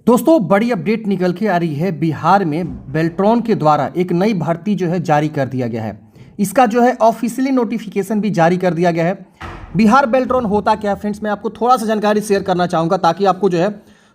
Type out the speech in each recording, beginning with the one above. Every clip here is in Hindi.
दोस्तों बड़ी अपडेट निकल के आ रही है। बिहार में बेल्ट्रॉन के द्वारा एक नई भर्ती जो है जारी कर दिया गया है। इसका जो है ऑफिशियली नोटिफिकेशन भी जारी कर दिया गया है। बिहार बेल्ट्रॉन होता क्या है फ्रेंड्स, मैं आपको थोड़ा सा जानकारी शेयर करना चाहूँगा ताकि आपको जो है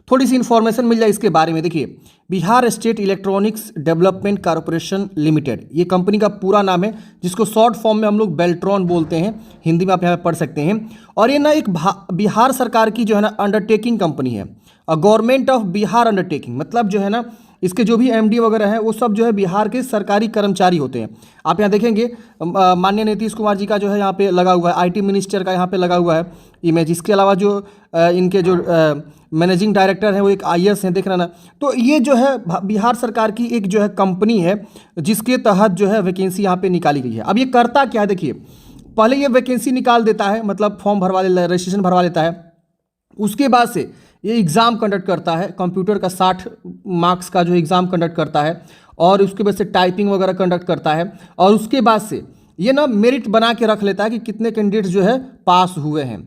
थोड़ी सी इन्फॉर्मेशन मिल जाए इसके बारे में। देखिए, Bihar state electronics development corporation limited ये कंपनी का पूरा नाम है, जिसको शॉर्ट फॉर्म में हम लोग बेल्ट्रॉन बोलते हैं, हिंदी में आप यहाँ पे पढ़ सकते हैं। और ये ना एक बिहार सरकार की जो है ना अंडरटेकिंग कंपनी है, गवर्नमेंट ऑफ बिहार अंडरटेकिंग। मतलब जो है ना इसके जो भी एमडी वगैरह हैं वो सब जो है बिहार के सरकारी कर्मचारी होते हैं। आप यहाँ देखेंगे माननीय नीतीश कुमार जी का जो है यहाँ पे लगा हुआ है, आईटी मिनिस्टर का यहाँ पे लगा हुआ है इमेज। इसके अलावा जो इनके जो मैनेजिंग डायरेक्टर हैं वो एक आईएएस हैं, देख रहे ना। तो ये जो है बिहार सरकार की एक जो है कंपनी है जिसके तहत जो है वैकेंसी यहाँ पे निकाली गई है। अब ये करता क्या है, देखिए पहले ये वैकेंसी निकाल देता है, मतलब फॉर्म भरवा लेता है, रजिस्ट्रेशन भरवा लेता है। उसके बाद से ये एग्ज़ाम कंडक्ट करता है, कंप्यूटर का 60 मार्क्स का जो एग्ज़ाम कंडक्ट करता है, और उसके बाद से टाइपिंग वगैरह कंडक्ट करता है। और उसके बाद से ये ना मेरिट बना के रख लेता है कि कितने कैंडिडेट्स जो है पास हुए हैं।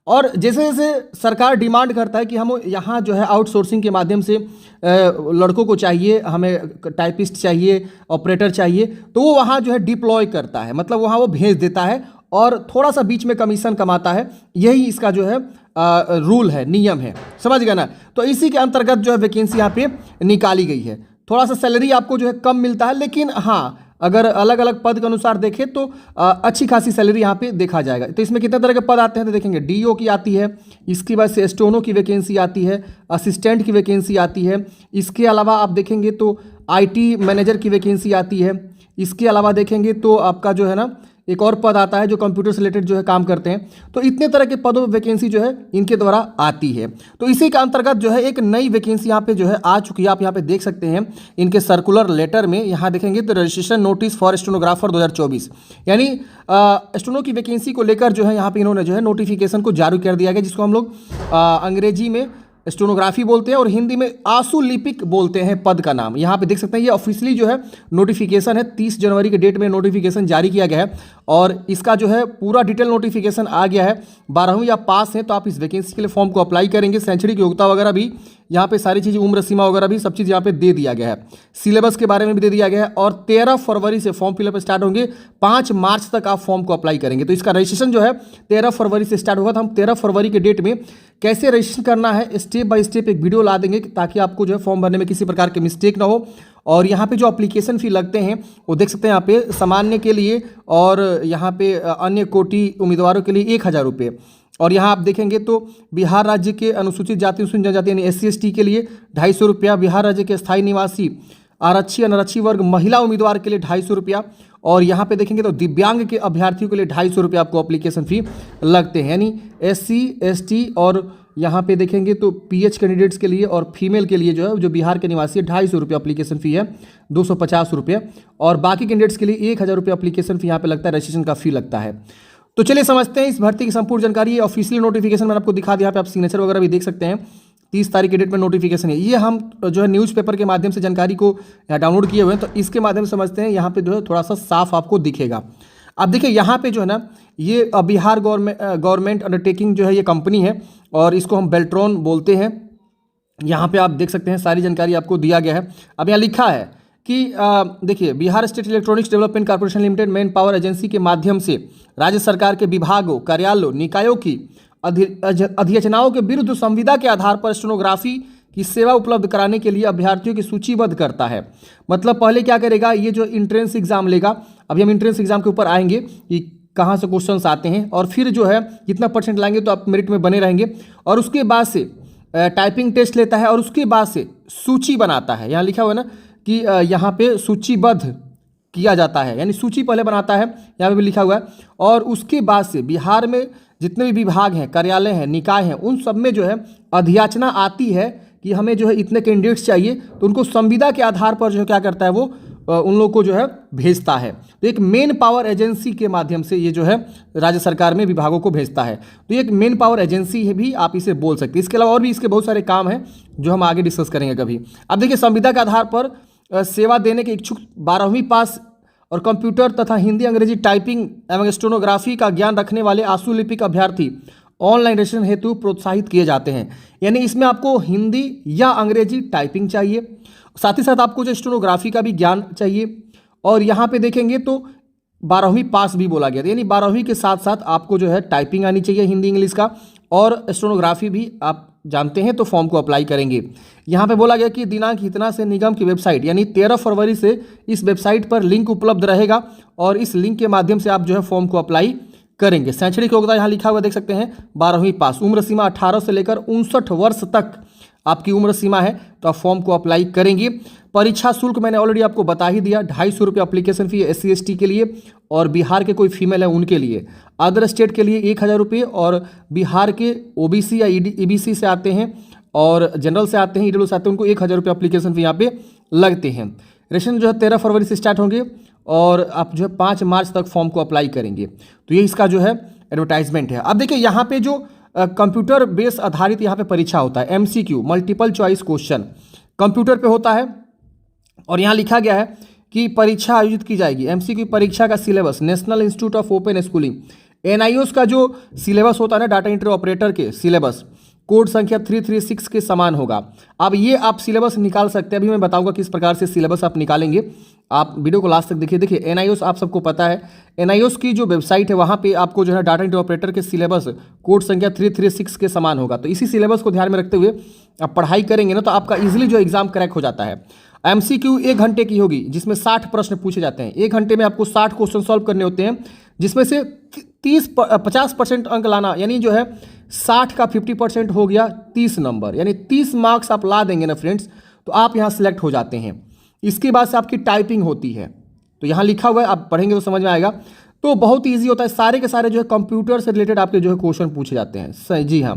और जैसे जैसे सरकार डिमांड करता है कि हम यहाँ जो है आउटसोर्सिंग के माध्यम से लड़कों को चाहिए, हमें टाइपिस्ट चाहिए, ऑपरेटर चाहिए, तो वो वहाँ जो है डिप्लॉय करता है, मतलब वहाँ वो भेज देता है और थोड़ा सा बीच में कमीशन कमाता है। यही इसका जो है रूल है, नियम है, समझ गए ना। तो इसी के अंतर्गत जो है वैकेंसी यहाँ पे निकाली गई है। थोड़ा सा सैलरी आपको जो है कम मिलता है, लेकिन हाँ अगर अलग अलग पद के अनुसार देखें तो अच्छी खासी सैलरी यहाँ पे देखा जाएगा। तो इसमें कितने तरह के पद आते हैं तो देखेंगे, डीओ की आती है, इसके बाद से स्टोनो की वैकेंसी आती है, असिस्टेंट की वैकेंसी आती है। इसके अलावा आप देखेंगे तो आईटी मैनेजर की वैकेंसी आती है। इसके अलावा देखेंगे तो आपका जो है ना एक और पद आता है जो कंप्यूटर से रिलेटेड जो है काम करते हैं। तो इतने तरह के पदों पर वैकेंसी जो है इनके द्वारा आती है। तो इसी के अंतर्गत जो है एक नई वैकेंसी यहाँ पे जो है आ चुकी है। आप यहाँ पे देख सकते हैं इनके सर्कुलर लेटर में, यहाँ देखेंगे तो रजिस्ट्रेशन नोटिस फॉर स्टेनोग्राफर 2024, यानी स्टेनो की वैकेंसी को लेकर जो है यहाँ पे इन्होंने जो है नोटिफिकेशन को जारी कर दिया गया, जिसको हम लोग अंग्रेजी में स्टेनोग्राफी बोलते हैं और हिंदी में आशु लिपिक बोलते हैं पद का नाम। यहाँ पे देख सकते हैं ये ऑफिशियली जो है नोटिफिकेशन है, 30 जनवरी के डेट में नोटिफिकेशन जारी किया गया है। और इसका जो है पूरा डिटेल नोटिफिकेशन आ गया है। 12वीं या पास हैं तो आप इस वैकेंसी के लिए फॉर्म को अप्लाई करेंगे। शैक्षणिक योग्यता वगैरह भी यहाँ पे सारी चीज़, उम्र सीमा वगैरह भी सब चीज़ यहाँ पे दे दिया गया है। सिलेबस के बारे में भी दे दिया गया है। और 13 फरवरी से फॉर्म फिलअप स्टार्ट होंगे, 5 मार्च तक आप फॉर्म को अप्लाई करेंगे। तो इसका रजिस्ट्रेशन जो है 13 फरवरी से स्टार्ट होगा। तो हम 13 फरवरी के डेट में कैसे रजिस्ट्रेशन करना है स्टेप बाय स्टेप एक वीडियो ला देंगे, ताकि आपको जो है फॉर्म भरने में किसी प्रकार के मिस्टेक ना हो। और यहाँ पे जो एप्लीकेशन फ़ी लगते हैं वो देख सकते हैं यहाँ पे सामान्य के लिए और यहाँ पे अन्य कोटि उम्मीदवारों के लिए 1000 रुपये। और यहाँ आप देखेंगे तो बिहार राज्य के अनुसूचित जाति अनुसूचित जनजाति यानी SC/ST के लिए 250 रुपया, बिहार राज्य के स्थायी निवासी आरक्षी अनारक्षी वर्ग महिला उम्मीदवार के लिए 250 रुपया, और यहाँ पे देखेंगे तो दिव्यांग के अभ्यर्थियों के लिए 250 रुपया आपको एप्लीकेशन फ़ी लगते हैं। यानी SC/ST और यहाँ पे देखेंगे तो PH कैंडिडेट्स के लिए और फीमेल के लिए जो है जो बिहार के निवासी है 250 रुपये एप्लीकेशन फ़ी है, 250 रुपये। और बाकी कैंडिडेट्स के लिए 1000 रुपये एप्लीकेशन फ़ी यहाँ पे लगता है, रजिस्ट्रेशन का फ़ी लगता है। तो चलिए समझते हैं इस भर्ती की संपूर्ण जानकारी। ऑफिशियल नोटिफिकेशन मैंने आपको दिखा दिया, यहाँ पे आप सिग्नेचर वगैरह भी देख सकते हैं। 30 तारीख के डेट में नोटिफिकेशन है। ये हम जो है न्यूज़पेपर के माध्यम से जानकारी को डाउनलोड किए हुए हैं, तो इसके माध्यम से समझते हैं। यहाँ पे जो है थोड़ा सा साफ आपको दिखेगा। अब देखिए यहाँ पे जो है ना ये बिहार गवर्नमेंट अंडरटेकिंग जो है ये कंपनी है और इसको हम बेल्ट्रॉन बोलते हैं। यहाँ पे आप देख सकते हैं सारी जानकारी आपको दिया गया है। अब यहाँ लिखा है कि देखिए, Bihar state electronics development corporation limited man power agency के माध्यम से राज्य सरकार के विभागों, कार्यालयों, निकायों की अधियोजनाओं के विरुद्ध संविदा के आधार पर स्टेनोग्राफी की सेवा उपलब्ध कराने के लिए अभ्यर्थियों की सूचीबद्ध करता है। मतलब पहले क्या करेगा, ये जो इंट्रेंस एग्जाम लेगा, अभी हम इंट्रेंस एग्जाम के ऊपर आएंगे कि कहाँ से क्वेश्चंस आते हैं, और फिर जो है कितना परसेंट लाएंगे तो आप मेरिट में बने रहेंगे। और उसके बाद से टाइपिंग टेस्ट लेता है और उसके बाद से सूची बनाता है। यहाँ लिखा हुआ है ना कि यहाँ पे सूचीबद्ध किया जाता है, यानी सूची पहले बनाता है, यहाँ पे भी लिखा हुआ है। और उसके बाद से बिहार में जितने भी विभाग हैं, कार्यालय हैं, निकाय हैं, उन सब में जो है अधियाचना आती है कि हमें जो है इतने कैंडिडेट्स चाहिए, तो उनको संविदा के आधार पर जो है क्या करता है वो उन लोगों को जो है भेजता है। तो एक मेन पावर एजेंसी के माध्यम से ये जो है राज्य सरकार में विभागों को भेजता है। तो एक मेन पावर एजेंसी है भी आप इसे बोल सकते हैं। इसके अलावा और भी इसके बहुत सारे काम हैं जो हम आगे डिस्कस करेंगे कभी। अब देखिए, संविदा के आधार पर सेवा देने के इच्छुक 12वीं पास और कंप्यूटर तथा हिंदी अंग्रेजी टाइपिंग एवं स्टेनोग्राफी का ज्ञान रखने वाले आशु लिपिक अभ्यर्थी ऑनलाइन रजिस्ट्रेशन हेतु प्रोत्साहित किए जाते हैं। यानी इसमें आपको हिंदी या अंग्रेजी टाइपिंग चाहिए, साथ ही साथ आपको जो स्टेनोग्राफी का भी ज्ञान चाहिए। और यहाँ पे देखेंगे तो 12वीं पास भी बोला गया था, यानी 12वीं के साथ साथ आपको जो है टाइपिंग आनी चाहिए हिंदी इंग्लिश का, और स्टेनोग्राफी भी आप जानते हैं तो फॉर्म को अप्लाई करेंगे। यहाँ पे बोला गया कि दिनांक इतना से निगम की वेबसाइट यानी 13 फरवरी से इस वेबसाइट पर लिंक उपलब्ध रहेगा और इस लिंक के माध्यम से आप जो है फॉर्म को अप्लाई करेंगे। शैक्षणिक योग्यता यहाँ लिखा हुआ देख सकते हैं 12वीं पास। उम्र सीमा 18 से लेकर 59 वर्ष तक आपकी उम्र सीमा है, तो आप फॉर्म को अप्लाई करेंगे। परीक्षा शुल्क मैंने ऑलरेडी आपको बता ही दिया, 250 रुपये अप्लीकेशन फी SC ST के लिए, और बिहार के कोई फीमेल है उनके लिए। अदर स्टेट के लिए 1000 रुपये, और बिहार के OBC या EBC से आते हैं और जनरल से आते हैं, EWS से आते हैं, उनको 1000 रुपये अप्लीकेशन फी यहाँ पे लगते हैं। रजिस्ट्रेशन जो है 13 फरवरी से स्टार्ट होंगे और आप जो है 5 मार्च तक फॉर्म को अप्लाई करेंगे। तो ये इसका जो है एडवर्टाइजमेंट है। अब देखिए यहाँ पे जो कंप्यूटर बेस आधारित यहाँ पे परीक्षा होता है, MCQ multiple choice question computer पे होता है, और यहाँ लिखा गया है कि परीक्षा आयोजित की जाएगी। MCQ परीक्षा का syllabus national institute of open schooling NIOS का जो सिलेबस होता है ना, डाटा एंट्री ऑपरेटर के सिलेबस कोड संख्या 336 के समान होगा। अब ये आप सिलेबस निकाल सकते हैं, अभी मैं बताऊंगा किस प्रकार से सिलेबस आप निकालेंगे। आप वीडियो को लास्ट तक देखिए। देखिए NIOS आप सबको पता है, NIOS की जो वेबसाइट है वहाँ पे आपको जो है डाटा एंट्री ऑपरेटर के सिलेबस कोड संख्या 336 के समान होगा। तो इसी सिलेबस को ध्यान में रखते हुए आप पढ़ाई करेंगे ना, तो आपका इजीली जो एग्जाम क्रैक हो जाता है। MCQ 1 घंटे की होगी, जिसमें 60 प्रश्न पूछे जाते हैं। 1 घंटे में आपको 60 क्वेश्चन सॉल्व करने होते हैं, जिसमें से 50% अंक लाना, यानी जो है 60 का 50% हो गया 30 नंबर, यानी 30 मार्क्स आप ला देंगे ना फ्रेंड्स, तो आप यहाँ सिलेक्ट हो जाते हैं। इसके बाद से आपकी टाइपिंग होती है, तो यहाँ लिखा हुआ है, आप पढ़ेंगे तो समझ में आएगा। तो बहुत ईजी होता है, सारे के सारे जो है कंप्यूटर से रिलेटेड आपके जो है क्वेश्चन पूछे जाते हैं। जी हाँ,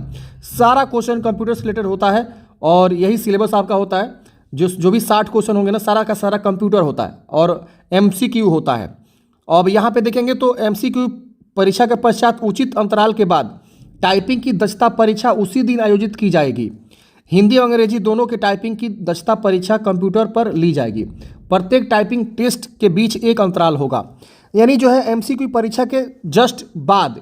सारा क्वेश्चन कंप्यूटर से रिलेटेड होता है, और यही सिलेबस आपका होता है। जो भी 60 क्वेश्चन होंगे ना, सारा का सारा कंप्यूटर होता है और MCQ होता है। अब यहाँ पे देखेंगे तो MCQ परीक्षा के पश्चात उचित अंतराल के बाद टाइपिंग की दक्षता परीक्षा उसी दिन आयोजित की जाएगी। हिंदी और अंग्रेजी दोनों के टाइपिंग की दक्षता परीक्षा कंप्यूटर पर ली जाएगी। प्रत्येक टाइपिंग टेस्ट के बीच एक अंतराल होगा, यानी जो है MCQ परीक्षा के जस्ट बाद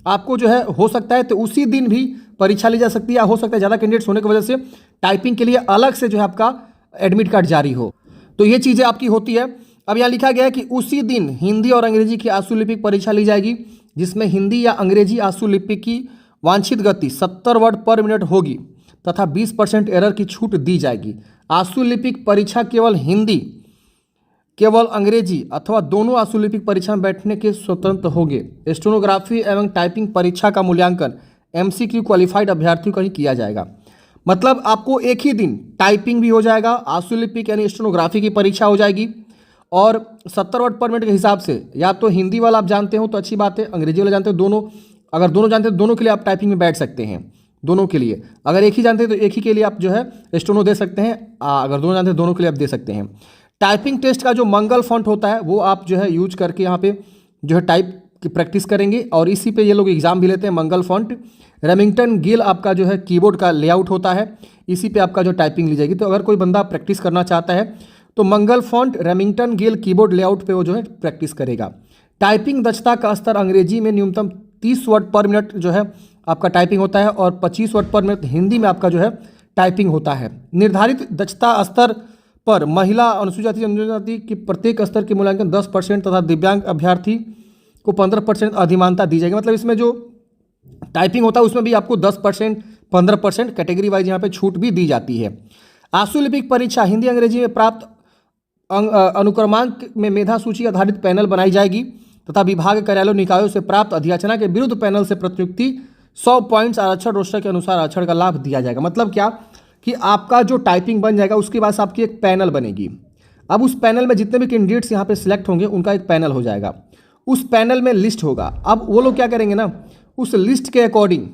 आपको जो है हो सकता है तो उसी दिन भी परीक्षा ली जा सकती है, या हो सकता है ज़्यादा कैंडिडेट्स होने की वजह से टाइपिंग के लिए अलग से जो है आपका एडमिट कार्ड जारी हो। तो ये चीज़ें आपकी होती है। अब यहाँ लिखा गया है कि उसी दिन हिंदी और अंग्रेजी की आशुलिपिक परीक्षा ली जाएगी, जिसमें हिंदी या अंग्रेजी आशुलिपिक की वांछित गति 70 वर्ड पर मिनट होगी तथा 20% एरर की छूट दी जाएगी। आशुलिपिक परीक्षा केवल हिंदी, केवल अंग्रेजी अथवा दोनों आशुलिपिक परीक्षा में बैठने के स्वतंत्र होंगे। स्टेनोग्राफी एवं टाइपिंग परीक्षा का मूल्यांकन MCQ क्वालिफाइड अभ्यर्थियों का ही किया जाएगा। मतलब आपको एक ही दिन टाइपिंग भी हो जाएगा, आशुलिपिक यानी स्टेनोग्राफी की परीक्षा हो जाएगी, और 70 वर्ड पर मिनट के हिसाब से या तो हिंदी वाला आप जानते हो तो अच्छी बात है, अंग्रेजी वाला जानते हो, दोनों अगर दोनों जानते हो दोनों के लिए आप टाइपिंग में बैठ सकते हैं। दोनों के लिए अगर एक ही जानते हैं तो एक ही के लिए आप जो है स्टेनो दे सकते हैं, अगर दोनों जानते हैं दोनों के लिए आप दे सकते हैं। टाइपिंग टेस्ट का जो मंगल फॉन्ट होता है वो आप जो है यूज करके यहाँ पे जो है टाइप की प्रैक्टिस करेंगे, और इसी पे ये लोग एग्जाम भी लेते हैं। मंगल फॉन्ट रेमिंगटन गिल आपका जो है कीबोर्ड का लेआउट होता है, इसी पे आपका जो टाइपिंग ली जाएगी। तो अगर कोई बंदा प्रैक्टिस करना चाहता है तो Mangal font Remington Gail keyboard layout पे वो जो है प्रैक्टिस करेगा। टाइपिंग दक्षता का स्तर अंग्रेजी में न्यूनतम 30 वर्ड पर मिनट जो है आपका टाइपिंग होता है, और 25 वर्ड पर मिनट हिंदी में आपका जो है टाइपिंग होता है। निर्धारित दक्षता स्तर पर महिला, अनुसूचित जाति, अनुसूचित जाति की प्रत्येक स्तर के मूल्यांकन 10% तथा दिव्यांग अभ्यर्थी को 15% अधिमानता दी जाएगी। मतलब इसमें जो टाइपिंग होता है उसमें भी आपको 10%, 15% कैटेगरी वाइज यहाँ पे छूट भी दी जाती है। आशुलिपिक परीक्षा हिंदी अंग्रेजी में प्राप्त अनुक्रमांक में मेधा सूची आधारित पैनल बनाई जाएगी तथा विभाग कार्यालयों निकायों से प्राप्त अधियाचना के विरुद्ध पैनल से प्रतियुक्ति 100 पॉइंट्स आरक्षण रोस्टर के अनुसार आरक्षण का लाभ दिया जाएगा। मतलब क्या कि आपका जो टाइपिंग बन जाएगा उसके बाद आपकी एक पैनल बनेगी। अब उस पैनल में जितने भी कैंडिडेट्स यहाँ पे सिलेक्ट होंगे उनका एक पैनल हो जाएगा, उस पैनल में लिस्ट होगा। अब वो लोग क्या करेंगे ना, उस लिस्ट के अकॉर्डिंग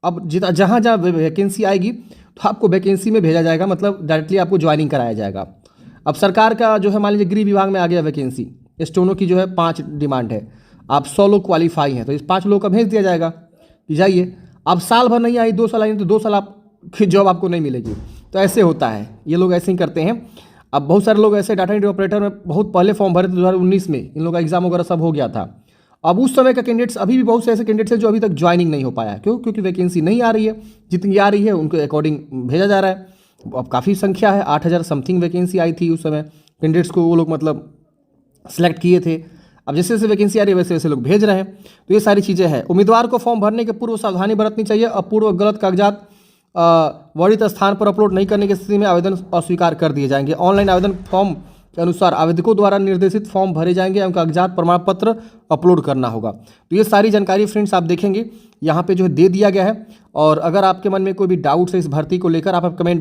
अब जहाँ जहाँ वैकेंसी आएगी तो आपको वैकेंसी में भेजा जाएगा, मतलब डायरेक्टली आपको ज्वाइनिंग कराया जाएगा। अब सरकार का जो है मान लीजिए गृह विभाग में आ गया वैकेंसी, स्टोनो की जो है 5 डिमांड है, आप 100 लोग क्वालिफाई हैं तो इस 5 लोग का भेज दिया जाएगा कि जाइए। अब साल भर नहीं आई, 2 साल आई तो 2 साल आपकी जॉब आपको नहीं मिलेगी। तो ऐसे होता है, ये लोग ऐसे ही करते हैं। अब बहुत सारे लोग ऐसे डाटा एंट्री ऑपरेटर में बहुत पहले फॉर्म भरे थे 2019 में, इन लोगों का एग्जाम वगैरह सब हो गया था, अब उस समय का कैंडिडेट्स, अभी भी बहुत से ऐसे कैंडिडेट्स हैं जो अभी तक ज्वाइनिंग नहीं हो पाया है। क्यों? क्योंकि वैकेंसी नहीं आ रही है, जितनी आ रही है उनके अकॉर्डिंग भेजा जा रहा है। अब काफ़ी संख्या है, 8,000 समथिंग वैकेंसी आई थी उस समय, कैंडिडेट्स को वो लोग मतलब सेलेक्ट किए थे। अब जैसे जैसे वैकेंसी आ रही है वैसे वैसे लोग भेज रहे हैं। तो ये सारी चीज़ें हैं। उम्मीदवार को फॉर्म भरने के पूर्व सावधानी बरतनी चाहिए। अपूर्व गलत कागजात वर्णित स्थान पर अपलोड नहीं करने की स्थिति में आवेदन अस्वीकार कर दिए जाएंगे। ऑनलाइन आवेदन फॉर्म के अनुसार आवेदकों द्वारा निर्देशित फॉर्म भरे जाएंगे एवं कागजात प्रमाण पत्र अपलोड करना होगा। तो ये सारी जानकारी फ्रेंड्स आप देखेंगे यहाँ पे जो है दे दिया गया है। और अगर आपके मन में कोई भी डाउट्स है इस भर्ती को लेकर, आप कमेंट